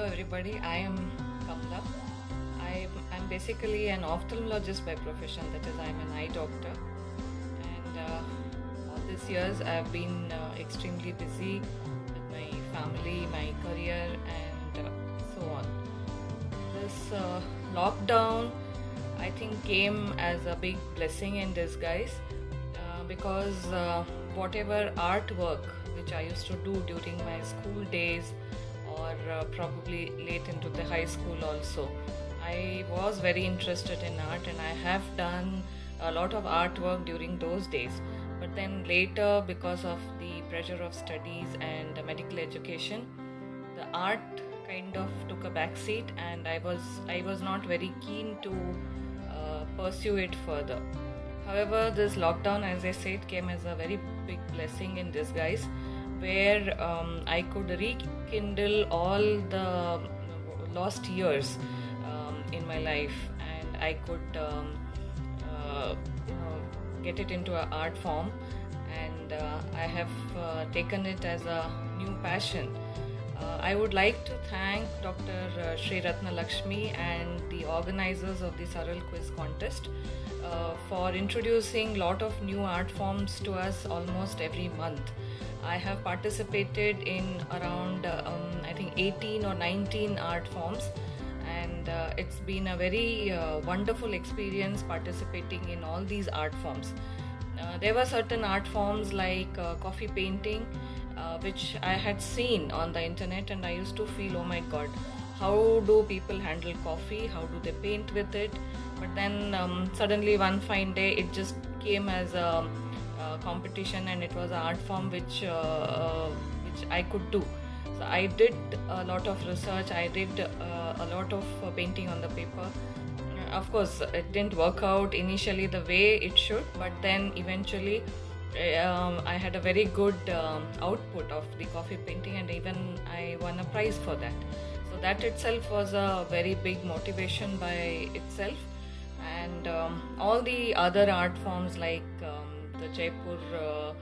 Hello everybody, I am Kamla. I'm basically an ophthalmologist by profession, that is, I'm an eye doctor. And all these years I've been extremely busy with my family, my career, and so on. This lockdown, I think, came as a big blessing in disguise because whatever artwork which I used to do during my school days or probably late into the high school also, I was very interested in art and I have done a lot of artwork during those days. But then later, because of the pressure of studies and medical education, the art kind of took a back seat and I was not very keen to pursue it further. However, this lockdown, as I said, came as a very big blessing in disguise, where I could rekindle all the lost years in my life, and I could get it into an art form, and I have taken it as a new passion. I would like to thank Dr. Sri Ratna Lakshmi and the organizers of the Saral Quiz contest for introducing a lot of new art forms to us almost every month. I have participated in around I think 18 or 19 art forms, and it's been a very wonderful experience participating in all these art forms. There were certain art forms like coffee painting, which I had seen on the internet, and I used to feel, oh my god, how do people handle coffee? How do they paint with it? But then suddenly one fine day it just came as a competition, and it was an art form which I could do. So I did a lot of research. I did a lot of painting on the paper. Of course, it didn't work out initially the way it should, but then eventually I had a very good output of the coffee painting, and even I won a prize for that. So that itself was a very big motivation by itself. And all the other art forms like the Jaipur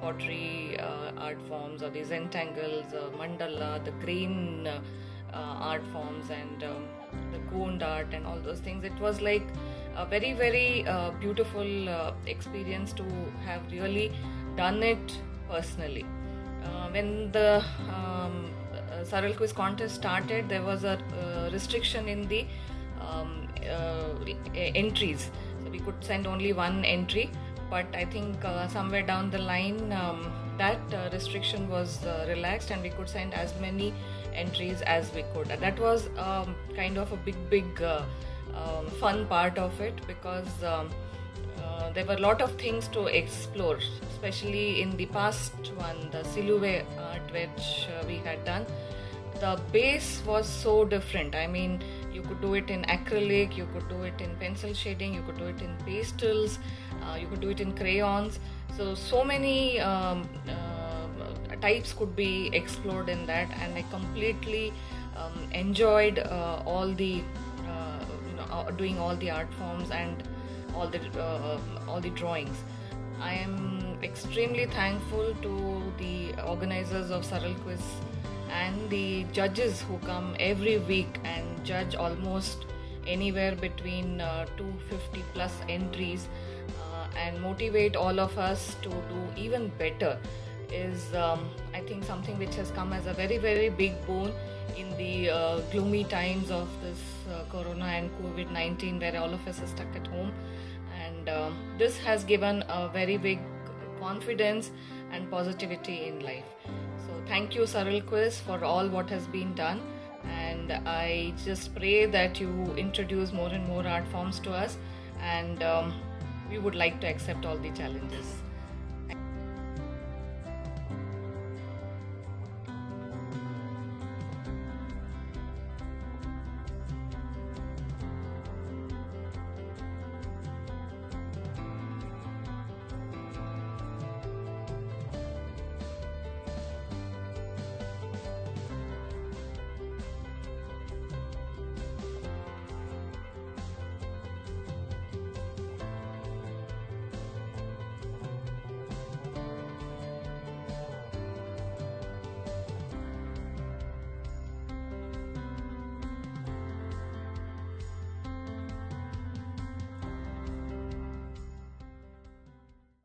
pottery art forms, or the Zentangles, mandala, the grain art forms, and the Gond art and all those things. It was like a very, very beautiful experience to have really done it personally. When the Saral Quiz contest started, there was a restriction in the entries. So we could send only one entry, but I think somewhere down the line that restriction was relaxed, and we could send as many entries as we could. And that was kind of a big fun part of it, because there were a lot of things to explore, especially in the past one, the Silhouette art which we had done. The base was so different. I mean, you could do it in acrylic, you could do it in pencil shading, you could do it in pastels, you could do it in crayons. So many types could be explored in that, and I completely enjoyed all the doing all the art forms and all the drawings. I am extremely thankful to the organizers of Saral Quiz and the judges who come every week and judge almost anywhere between 250 plus entries and motivate all of us to do even better. Is I think something which has come as a very, very big boon in the gloomy times of this Corona and COVID-19, where all of us are stuck at home, and this has given a very big confidence and positivity in life. So thank you, Saral Quiz, for all what has been done, and I just pray that you introduce more and more art forms to us, and we would like to accept all the challenges.